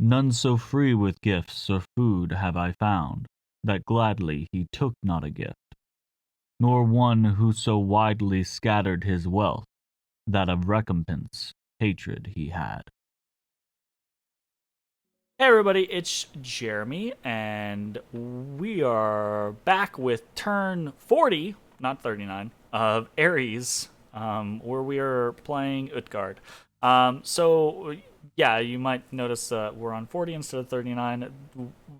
None so free with gifts or food have I found, that gladly he took not a gift, nor one who so widely scattered his wealth, that of recompense hatred he had. Hey everybody, it's Jeremy, and we are back with turn 40, not 39, of Aries, where we are playing Utgard. Yeah, you might notice we're on 40 instead of 39.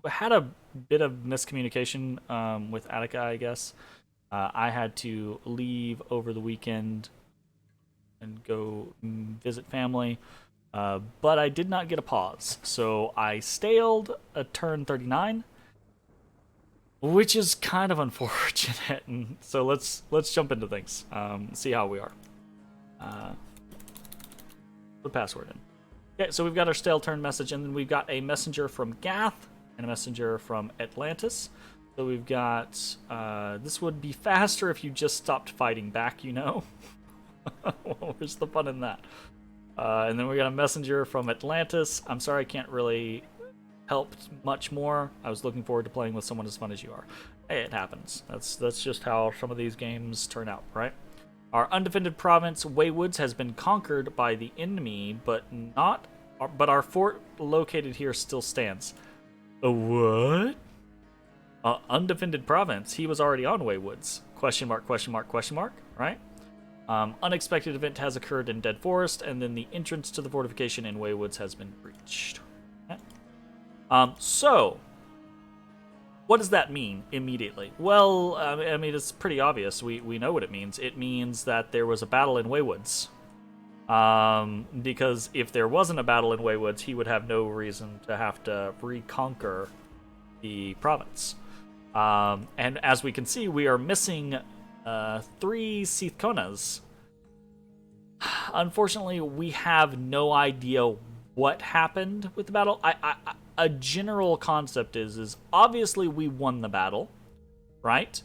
Had a bit of miscommunication with Attica, I guess. I had to leave over the weekend and go visit family. But I did not get a pause, so I staled a turn 39, which is kind of unfortunate. And so let's jump into things. See how we are. Uh, the password in. Okay, so we've got our stale turn message, and then we've got a messenger from Gath and a messenger from Atlantis. So we've got this would be faster if you just stopped fighting back. Where's the fun in that? And then we got a messenger from Atlantis. I'm sorry I can't really help much more. I was looking forward to playing with someone as fun as you are. Hey, it happens. That's just how some of these games turn out, right? Our undefended province, Waywoods, has been conquered by the enemy, but our fort located here still stands. A what? Undefended province. He was already on Waywoods. Question mark, question mark, question mark, right? Unexpected event has occurred in Dead Forest, and then the entrance to the fortification in Waywoods has been breached. Okay. So, what does that mean immediately? Well, I mean, it's pretty obvious. We know what it means. It means that there was a battle in Waywoods. Because if there wasn't a battle in Waywoods, he would have no reason to have to reconquer the province. And as we can see, we are missing 3 Seathkonas. Unfortunately, we have no idea what happened with the battle. A general concept is obviously we won the battle, right?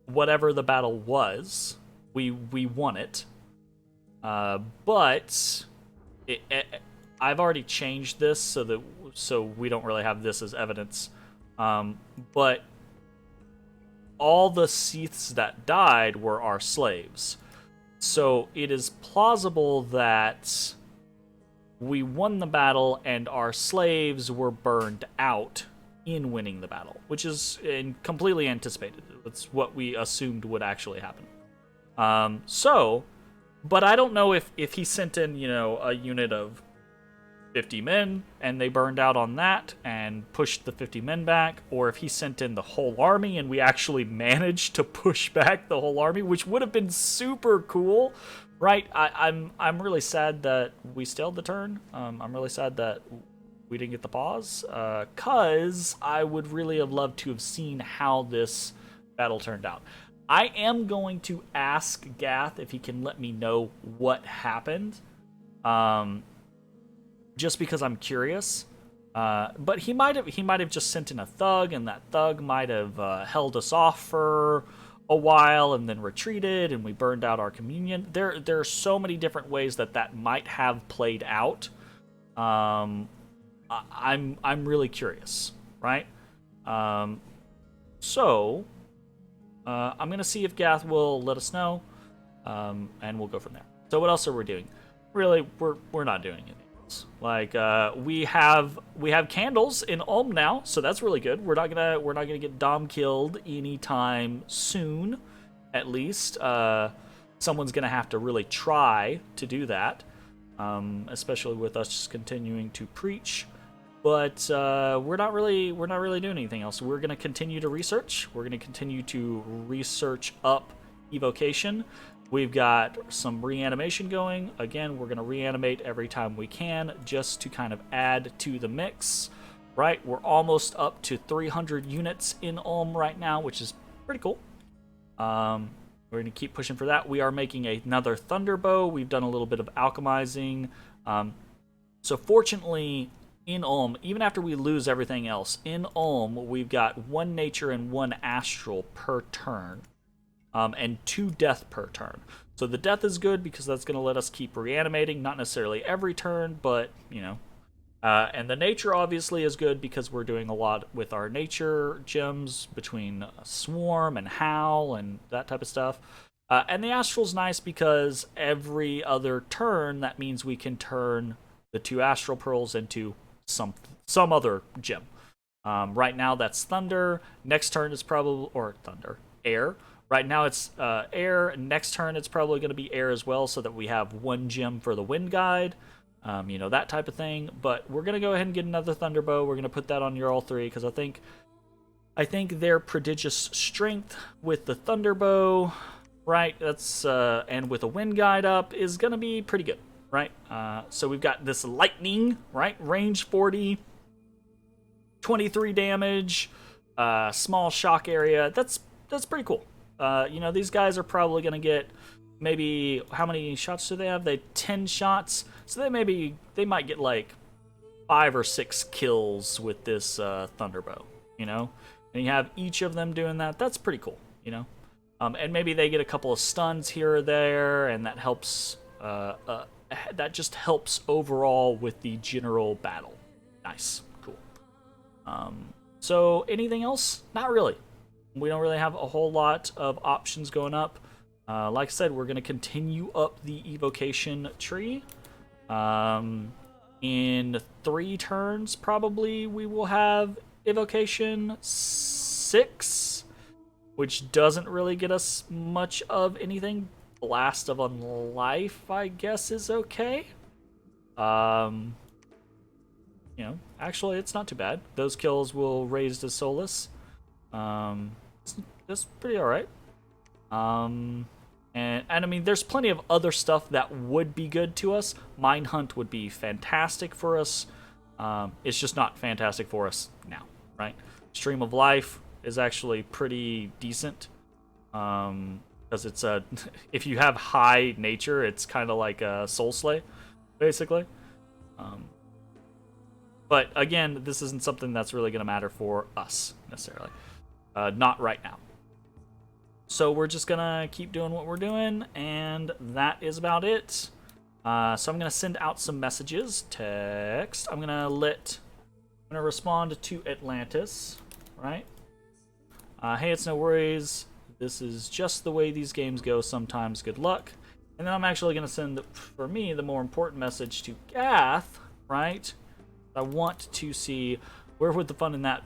Whatever the battle was, we won it. But I've already changed this so we don't really have this as evidence. But all the Seaths that died were our slaves. So it is plausible that we won the battle and our slaves were burned out in winning the battle, which is completely anticipated. That's what we assumed would actually happen. But I don't know if he sent in, a unit of 50 men and they burned out on that and pushed the 50 men back, or if he sent in the whole army and we actually managed to push back the whole army, which would have been super cool, right? I'm really sad that we stalled the turn. I'm really sad that we didn't get the pause, cause I would really have loved to have seen how this battle turned out. I am going to ask Gath if he can let me know what happened. Just because I'm curious. But he might have just sent in a thug, and that thug might have held us off for a while and then retreated, and we burned out our communion. There are so many different ways that might have played out. I'm really curious, right? So I'm gonna see if Gath will let us know, and we'll go from there. So what else are we doing? Really, we're not doing anything. Like we have candles in Ulm now, so that's really good. We're not gonna get Dom killed anytime soon, at least. Someone's gonna have to really try to do that, especially with us continuing to preach. But we're not really doing anything else. We're gonna continue to research. We're gonna continue to research up evocation. We've got some reanimation going. Again, we're going to reanimate every time we can just to kind of add to the mix, right? We're almost up to 300 units in Ulm right now, which is pretty cool. We're going to keep pushing for that. We are making another Thunderbow. We've done a little bit of alchemizing. So fortunately, in Ulm, even after we lose everything else, in Ulm, we've got 1 nature and 1 astral per turn. And 2 death per turn. So the death is good because that's going to let us keep reanimating, not necessarily every turn, but, and the nature obviously is good because we're doing a lot with our nature gems between Swarm and Howl and that type of stuff. And the Astral's nice because every other turn, that means we can turn the 2 Astral Pearls into some other gem. Right now that's Thunder. Next turn is probably, or Thunder, Air. Right now it's Air. Next turn it's probably going to be Air as well, so that we have 1 gem for the Wind Guide. That type of thing. But we're going to go ahead and get another Thunderbow. We're going to put that on your all 3 because I think their prodigious strength with the Thunderbow, right? That's and with a Wind Guide up is going to be pretty good, right? So we've got this Lightning, right? Range 40, 23 damage, small shock area. That's pretty cool. These guys are probably going to get maybe, how many shots do they have? They 10 shots. So they might get like 5 or 6 kills with this Thunderbow, and you have each of them doing that. That's pretty cool, and maybe they get a couple of stuns here or there, and that helps. That just helps overall with the general battle. Nice, cool. So anything else? Not really. We don't really have a whole lot of options going up. Like I said, we're going to continue up the evocation tree. In 3 turns, probably, we will have evocation 6, which doesn't really get us much of anything. Blast of Unlife, I guess, is okay. Actually, it's not too bad. Those kills will raise to Solus. That's pretty alright. And I mean, there's plenty of other stuff that would be good to us. Mine Hunt would be fantastic for us. It's just not fantastic for us now, right? Stream of Life is actually pretty decent. Because it's if you have high nature, it's kind of like a Soul Slay, basically. But again, this isn't something that's really going to matter for us, necessarily. Not right now. So we're just going to keep doing what we're doing, and that is about it. So I'm going to send out some messages. Text. I'm going to respond to Atlantis, right? Hey, it's no worries. This is just the way these games go sometimes. Good luck. And then I'm actually going to send, for me, the more important message to Gath, right? I want to see where would the fun in that.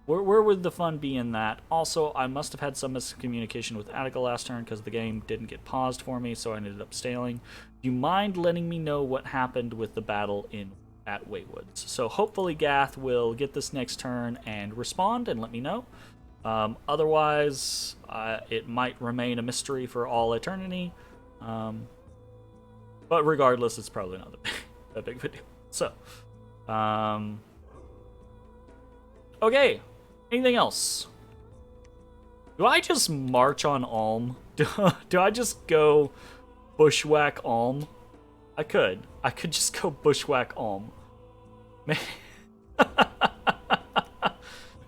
Where would the fun be in that? Also, I must have had some miscommunication with Attica last turn because the game didn't get paused for me, so I ended up stailing. Do you mind letting me know what happened with the battle at Waywoods? So hopefully Gath will get this next turn and respond and let me know. Otherwise, it might remain a mystery for all eternity. But regardless, it's probably not that big of a deal. So, okay. Anything else? Do I just march on Ulm? Do I just go bushwhack Ulm? I could just go bushwhack Ulm.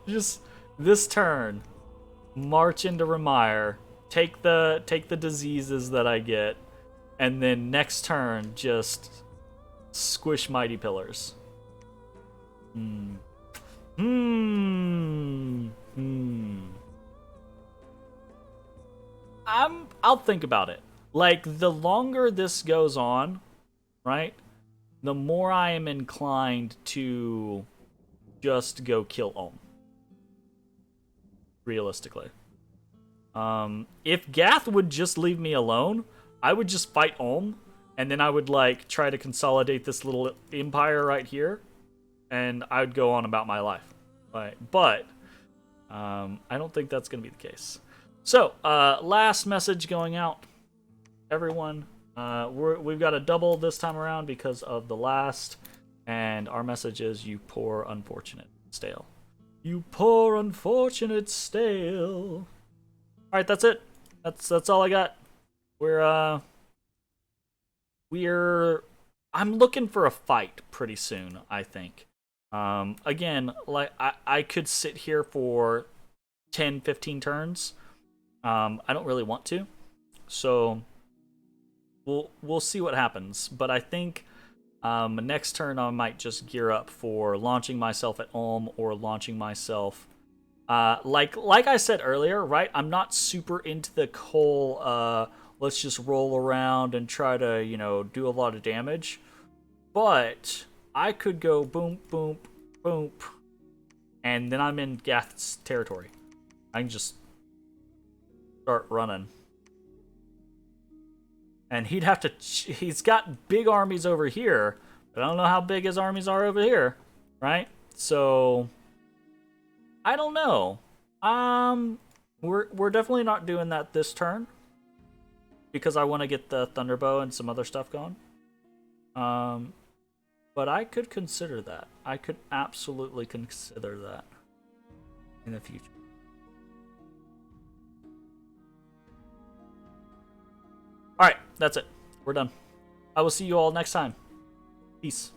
Just this turn, march into Remire, take the diseases that I get, and then next turn just squish Mighty Pillars. I'll think about it. Like, the longer this goes on, right, the more I am inclined to just go kill Ulm. Realistically. If Gath would just leave me alone, I would just fight Ulm, and then I would, like, try to consolidate this little empire right here, and I would go on about my life. But I don't think that's going to be the case. So, last message going out. Everyone, we've got a double this time around because of the last, and our message is, you poor unfortunate stale. You poor unfortunate stale. Alright, that's it. That's all I got. I'm looking for a fight pretty soon, I think. Again, like I could sit here for 10, 15 turns. I don't really want to. So we'll see what happens. But I think next turn I might just gear up for launching myself at Ulm or launching myself. Like I said earlier, right? I'm not super into the whole let's just roll around and try to do a lot of damage. But I could go boom, boom, boom, and then I'm in Gath's territory. I can just start running. And he'd have to. He's got big armies over here, but I don't know how big his armies are over here, right? So I don't know. We're definitely not doing that this turn because I want to get the Thunderbow and some other stuff going. But I could consider that. I could absolutely consider that in the future. Alright, that's it. We're done. I will see you all next time. Peace.